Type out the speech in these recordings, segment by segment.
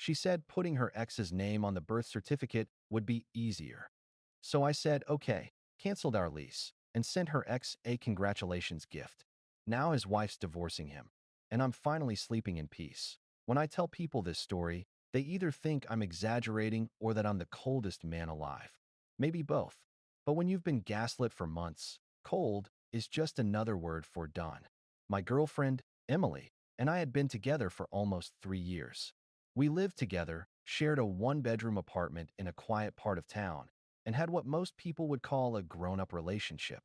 She said putting her ex's name on the birth certificate would be easier. So I said, okay, canceled our lease, and sent her ex a congratulations gift. Now his wife's divorcing him, and I'm finally sleeping in peace. When I tell people this story, they either think I'm exaggerating or that I'm the coldest man alive. Maybe both. But when you've been gaslit for months, cold is just another word for done. My girlfriend, Emily, and I had been together for almost 3 years. We lived together, shared a one-bedroom apartment in a quiet part of town, and had what most people would call a grown-up relationship.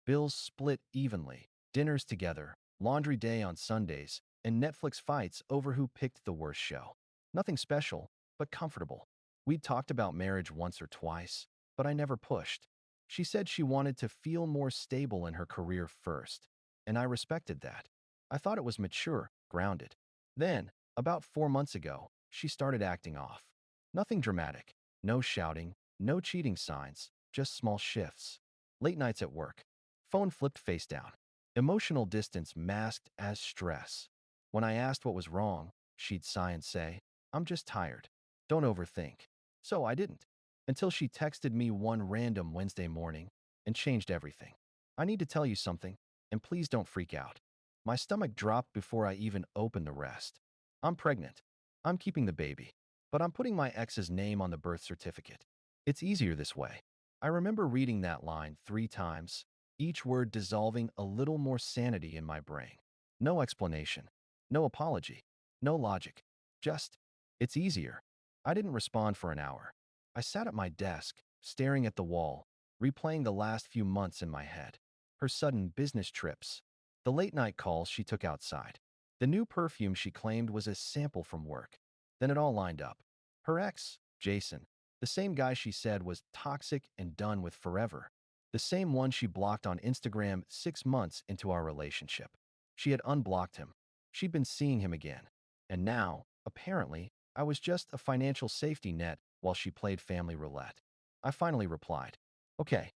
Bills split evenly, dinners together, laundry day on Sundays, and Netflix fights over who picked the worst show. Nothing special, but comfortable. We'd talked about marriage once or twice, but I never pushed. She said she wanted to feel more stable in her career first, and I respected that. I thought it was mature, grounded. Then, about 4 months ago, she started acting off. Nothing dramatic, no shouting, no cheating signs, just small shifts. Late nights at work. Phone flipped face down. Emotional distance masked as stress. When I asked what was wrong, she'd sigh and say, I'm just tired. Don't overthink. So I didn't. Until she texted me one random Wednesday morning and changed everything. I need to tell you something, and please don't freak out. My stomach dropped before I even opened the rest. I'm pregnant. I'm keeping the baby. But I'm putting my ex's name on the birth certificate. It's easier this way. I remember reading that line 3 times, each word dissolving a little more sanity in my brain. No explanation. No apology. No logic. Just, it's easier. I didn't respond for an hour. I sat at my desk, staring at the wall, replaying the last few months in my head. Her sudden business trips. The late-night calls she took outside. The new perfume she claimed was a sample from work. Then it all lined up. Her ex, Jason, the same guy she said was toxic and done with forever. The same one she blocked on Instagram 6 months into our relationship. She had unblocked him. She'd been seeing him again. And now, apparently, I was just a financial safety net while she played family roulette. I finally replied, okay,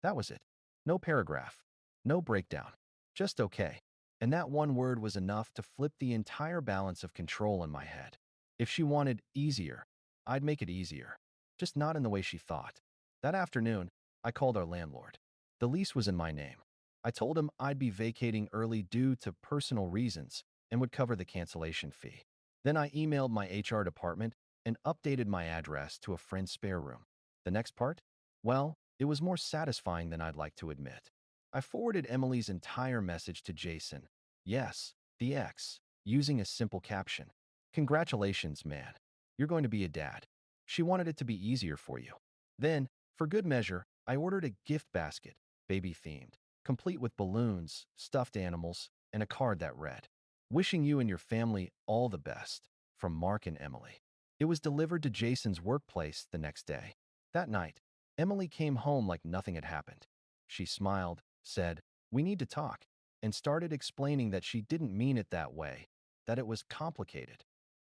that was it. No paragraph. No breakdown. Just okay. And that one word was enough to flip the entire balance of control in my head. If she wanted easier, I'd make it easier. Just not in the way she thought. That afternoon, I called our landlord. The lease was in my name. I told him I'd be vacating early due to personal reasons and would cover the cancellation fee. Then I emailed my HR department and updated my address to a friend's spare room. The next part? Well, it was more satisfying than I'd like to admit. I forwarded Emily's entire message to Jason. Yes, the ex, using a simple caption. Congratulations, man. You're going to be a dad. She wanted it to be easier for you. Then, for good measure, I ordered a gift basket, baby-themed, complete with balloons, stuffed animals, and a card that read, wishing you and your family all the best, from Mark and Emily. It was delivered to Jason's workplace the next day. That night, Emily came home like nothing had happened. She smiled, said, we need to talk, and started explaining that she didn't mean it that way, that it was complicated.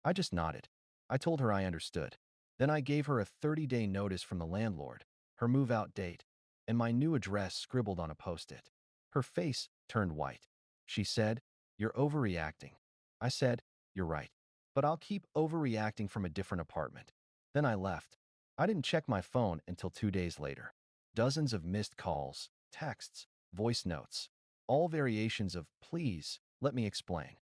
I just nodded. I told her I understood. Then I gave her a 30-day notice from the landlord, her move-out date, and my new address scribbled on a post-it. Her face turned white. She said, you're overreacting. I said, you're right. But I'll keep overreacting from a different apartment. Then I left. I didn't check my phone until 2 days later. Dozens of missed calls, texts, voice notes, all variations of please, let me explain.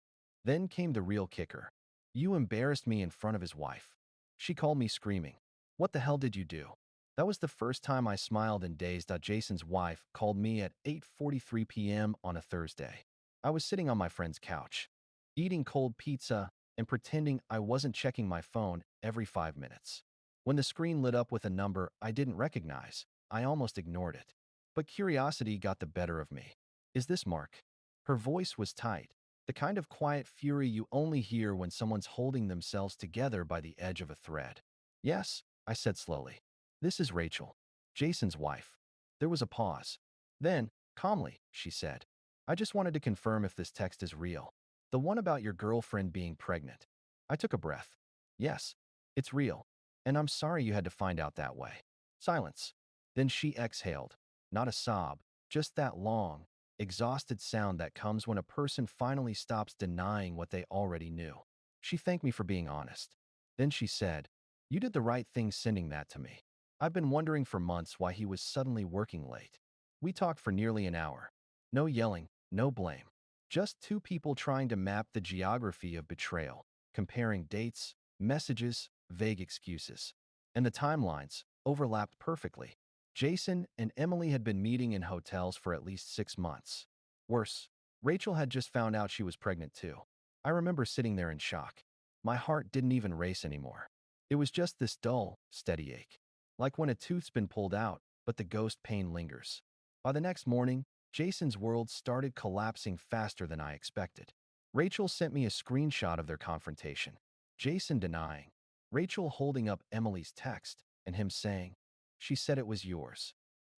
Then came the real kicker. You embarrassed me in front of his wife. She called me screaming. What the hell did you do? That was the first time I smiled in days. Jason's wife called me at 8:43 p.m. on a Thursday. I was sitting on my friend's couch, eating cold pizza and pretending I wasn't checking my phone every 5 minutes. When the screen lit up with a number I didn't recognize, I almost ignored it. But curiosity got the better of me. Is this Mark? Her voice was tight, the kind of quiet fury you only hear when someone's holding themselves together by the edge of a thread. Yes, I said slowly. This is Rachel, Jason's wife. There was a pause. Then, calmly, she said, I just wanted to confirm if this text is real. The one about your girlfriend being pregnant. I took a breath. Yes, it's real. And I'm sorry you had to find out that way. Silence. Then she exhaled. Not a sob, just that long, exhausted sound that comes when a person finally stops denying what they already knew. She thanked me for being honest. Then she said, "You did the right thing sending that to me. I've been wondering for months why he was suddenly working late." We talked for nearly an hour. No yelling, no blame. Just two people trying to map the geography of betrayal, comparing dates, messages, vague excuses. And the timelines overlapped perfectly. Jason and Emily had been meeting in hotels for at least 6 months. Worse, Rachel had just found out she was pregnant too. I remember sitting there in shock. My heart didn't even race anymore. It was just this dull, steady ache. Like when a tooth's been pulled out, but the ghost pain lingers. By the next morning, Jason's world started collapsing faster than I expected. Rachel sent me a screenshot of their confrontation. Jason denying. Rachel holding up Emily's text, and him saying, "She said it was yours."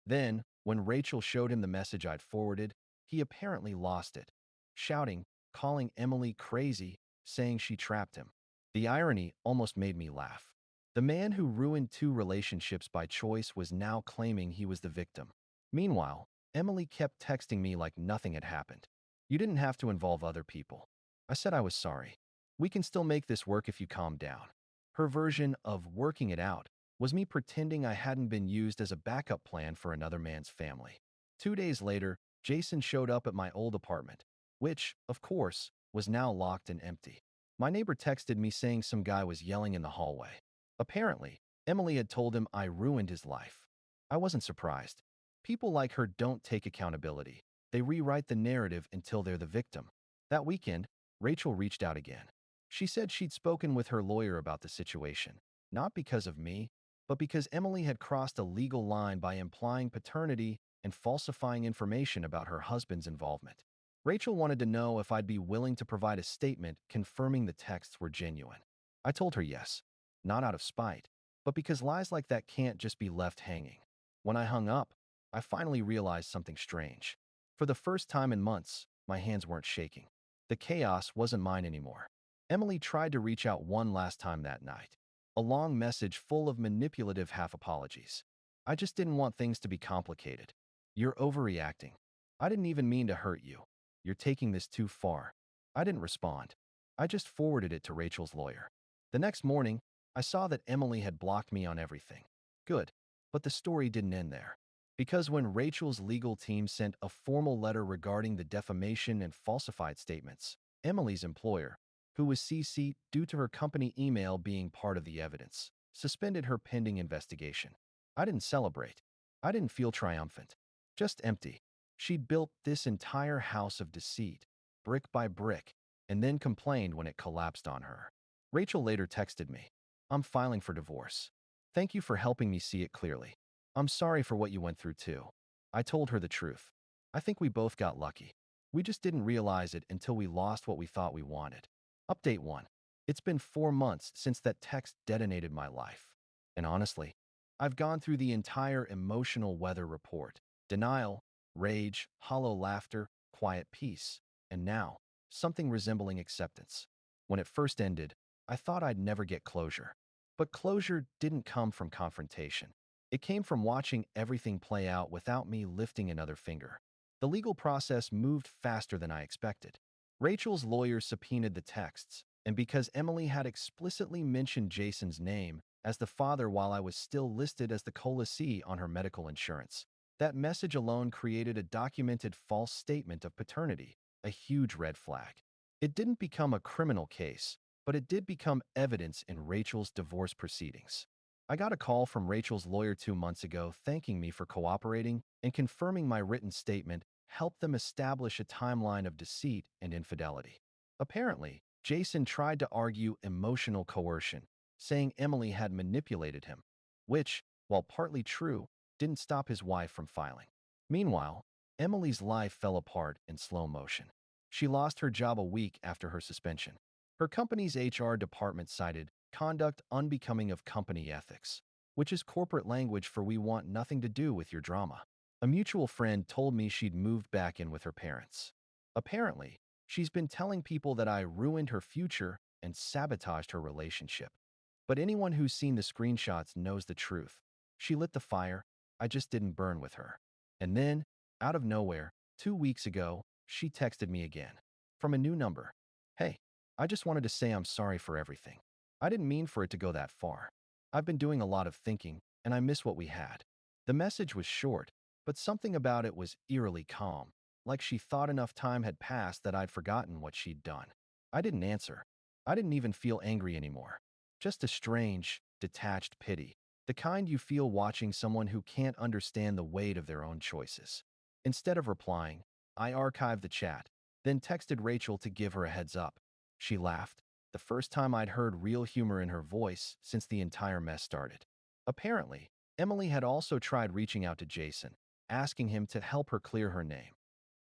Then, when Rachel showed him the message I'd forwarded, he apparently lost it, shouting, calling Emily crazy, saying she trapped him. The irony almost made me laugh. The man who ruined two relationships by choice was now claiming he was the victim. Meanwhile, Emily kept texting me like nothing had happened. "You didn't have to involve other people." I said I was sorry. "We can still make this work if you calm down." Her version of working it out was me pretending I hadn't been used as a backup plan for another man's family. 2 days later, Jason showed up at my old apartment, which, of course, was now locked and empty. My neighbor texted me saying some guy was yelling in the hallway. Apparently, Emily had told him I ruined his life. I wasn't surprised. People like her don't take accountability. They rewrite the narrative until they're the victim. That weekend, Rachel reached out again. She said she'd spoken with her lawyer about the situation, not because of me, but because Emily had crossed a legal line by implying paternity and falsifying information about her husband's involvement. Rachel wanted to know if I'd be willing to provide a statement confirming the texts were genuine. I told her yes, not out of spite, but because lies like that can't just be left hanging. When I hung up, I finally realized something strange. For the first time in months, my hands weren't shaking. The chaos wasn't mine anymore. Emily tried to reach out one last time that night. A long message full of manipulative half-apologies. "I just didn't want things to be complicated. You're overreacting. I didn't even mean to hurt you. You're taking this too far." I didn't respond. I just forwarded it to Rachel's lawyer. The next morning, I saw that Emily had blocked me on everything. Good. But the story didn't end there. Because when Rachel's legal team sent a formal letter regarding the defamation and falsified statements, Emily's employer, who was CC'd due to her company email being part of the evidence, suspended her pending investigation. I didn't celebrate. I didn't feel triumphant. Just empty. She'd built this entire house of deceit, brick by brick, and then complained when it collapsed on her. Rachel later texted me, "I'm filing for divorce. Thank you for helping me see it clearly. I'm sorry for what you went through too." I told her the truth. I think we both got lucky. We just didn't realize it until we lost what we thought we wanted. Update 1. It's been 4 months since that text detonated my life. And honestly, I've gone through the entire emotional weather report. Denial, rage, hollow laughter, quiet peace, and now, something resembling acceptance. When it first ended, I thought I'd never get closure. But closure didn't come from confrontation. It came from watching everything play out without me lifting another finger. The legal process moved faster than I expected. Rachel's lawyer subpoenaed the texts, and because Emily had explicitly mentioned Jason's name as the father while I was still listed as the colicee on her medical insurance, that message alone created a documented false statement of paternity, a huge red flag. It didn't become a criminal case, but it did become evidence in Rachel's divorce proceedings. I got a call from Rachel's lawyer 2 months ago thanking me for cooperating and confirming my written statement helped them establish a timeline of deceit and infidelity. Apparently, Jason tried to argue emotional coercion, saying Emily had manipulated him, which, while partly true, didn't stop his wife from filing. Meanwhile, Emily's life fell apart in slow motion. She lost her job a week after her suspension. Her company's HR department cited conduct unbecoming of company ethics, which is corporate language for "we want nothing to do with your drama." A mutual friend told me she'd moved back in with her parents. Apparently, she's been telling people that I ruined her future and sabotaged her relationship. But anyone who's seen the screenshots knows the truth. She lit the fire, I just didn't burn with her. And then, out of nowhere, 2 weeks ago, she texted me again. From a new number. "Hey, I just wanted to say I'm sorry for everything. I didn't mean for it to go that far. I've been doing a lot of thinking, and I miss what we had. The message was short, but something about it was eerily calm, like she thought enough time had passed that I'd forgotten what she'd done. I didn't answer. I didn't even feel angry anymore. Just a strange, detached pity, the kind you feel watching someone who can't understand the weight of their own choices. Instead of replying, I archived the chat, then texted Rachel to give her a heads up. She laughed, the first time I'd heard real humor in her voice since the entire mess started. Apparently, Emily had also tried reaching out to Jason, asking him to help her clear her name.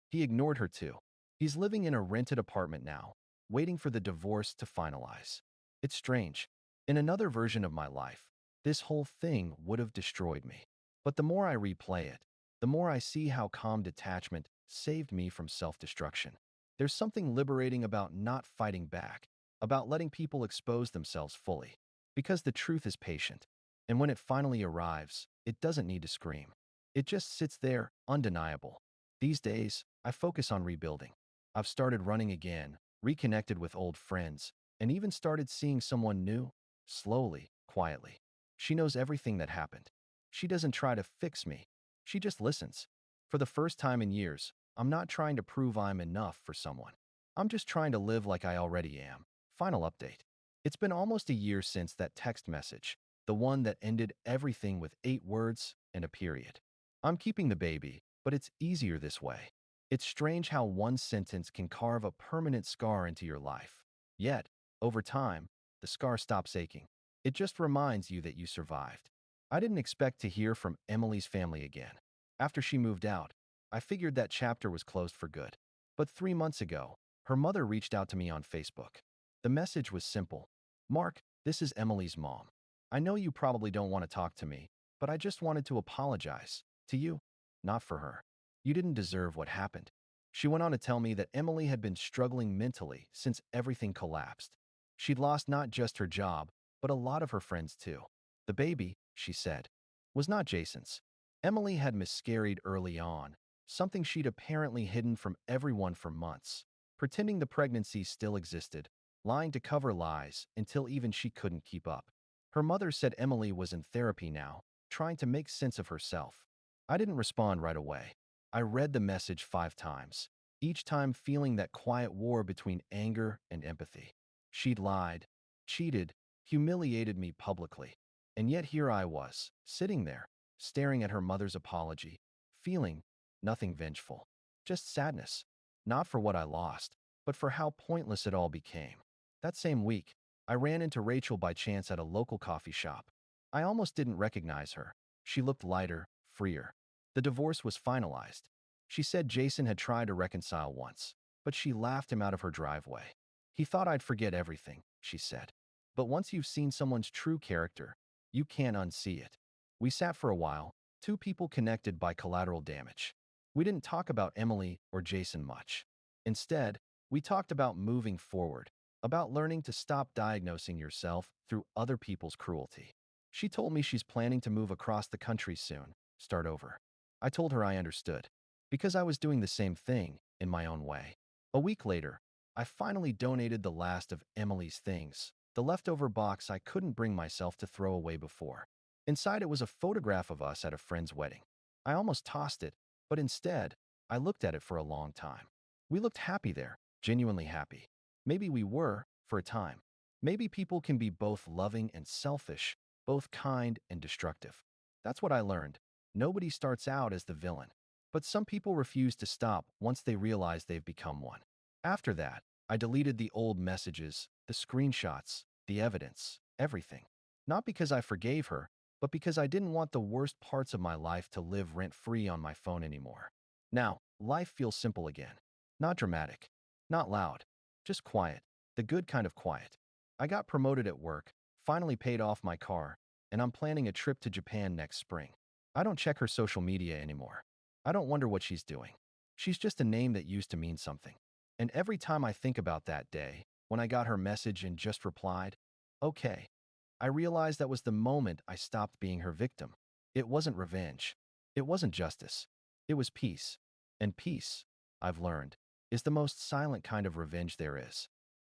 He ignored her too. He's living in a rented apartment now, waiting for the divorce to finalize. It's strange. In another version of my life, this whole thing would have destroyed me. But the more I replay it, the more I see how calm detachment saved me from self-destruction. There's something liberating about not fighting back, about letting people expose themselves fully. Because the truth is patient. And when it finally arrives, it doesn't need to scream. It just sits there, undeniable. These days, I focus on rebuilding. I've started running again, reconnected with old friends, and even started seeing someone new, slowly, quietly. She knows everything that happened. She doesn't try to fix me. She just listens. For the first time in years, I'm not trying to prove I'm enough for someone. I'm just trying to live like I already am. Final update. It's been almost a year since that text message, the one that ended everything with 8 words and a period. I'm keeping the baby, but it's easier this way. It's strange how one sentence can carve a permanent scar into your life. Yet, over time, the scar stops aching. It just reminds you that you survived. I didn't expect to hear from Emily's family again. After she moved out, I figured that chapter was closed for good. But 3 months ago, her mother reached out to me on Facebook. The message was simple. Mark, this is Emily's mom. I know you probably don't want to talk to me, but I just wanted to apologize. To you, not for her. You didn't deserve what happened. She went on to tell me that Emily had been struggling mentally since everything collapsed. She'd lost not just her job, but a lot of her friends too. The baby, she said, was not Jason's. Emily had miscarried early on, something she'd apparently hidden from everyone for months, pretending the pregnancy still existed, lying to cover lies until even she couldn't keep up. Her mother said Emily was in therapy now, trying to make sense of herself. I didn't respond right away. I read the message 5 times, each time feeling that quiet war between anger and empathy. She'd lied, cheated, humiliated me publicly. And yet here I was, sitting there, staring at her mother's apology, feeling nothing vengeful, just sadness, not for what I lost, but for how pointless it all became. That same week, I ran into Rachel by chance at a local coffee shop. I almost didn't recognize her. She looked lighter, freer. The divorce was finalized. She said Jason had tried to reconcile once, but she laughed him out of her driveway. He thought I'd forget everything, she said. But once you've seen someone's true character, you can't unsee it. We sat for a while, two people connected by collateral damage. We didn't talk about Emily or Jason much. Instead, we talked about moving forward, about learning to stop diagnosing yourself through other people's cruelty. She told me she's planning to move across the country soon, start over. I told her I understood, because I was doing the same thing in my own way. A week later, I finally donated the last of Emily's things, the leftover box I couldn't bring myself to throw away before. Inside it was a photograph of us at a friend's wedding. I almost tossed it, but instead, I looked at it for a long time. We looked happy there, genuinely happy. Maybe we were, for a time. Maybe people can be both loving and selfish, both kind and destructive. That's what I learned. Nobody starts out as the villain. But some people refuse to stop once they realize they've become one. After that, I deleted the old messages, the screenshots, the evidence, everything. Not because I forgave her, but because I didn't want the worst parts of my life to live rent-free on my phone anymore. Now, life feels simple again. Not dramatic, not loud, just quiet, the good kind of quiet. I got promoted at work, finally paid off my car, and I'm planning a trip to Japan next spring. I don't check her social media anymore. I don't wonder what she's doing. She's just a name that used to mean something. And every time I think about that day, when I got her message and just replied, okay, I realized that was the moment I stopped being her victim. It wasn't revenge. It wasn't justice. It was peace. And peace, I've learned, is the most silent kind of revenge there is.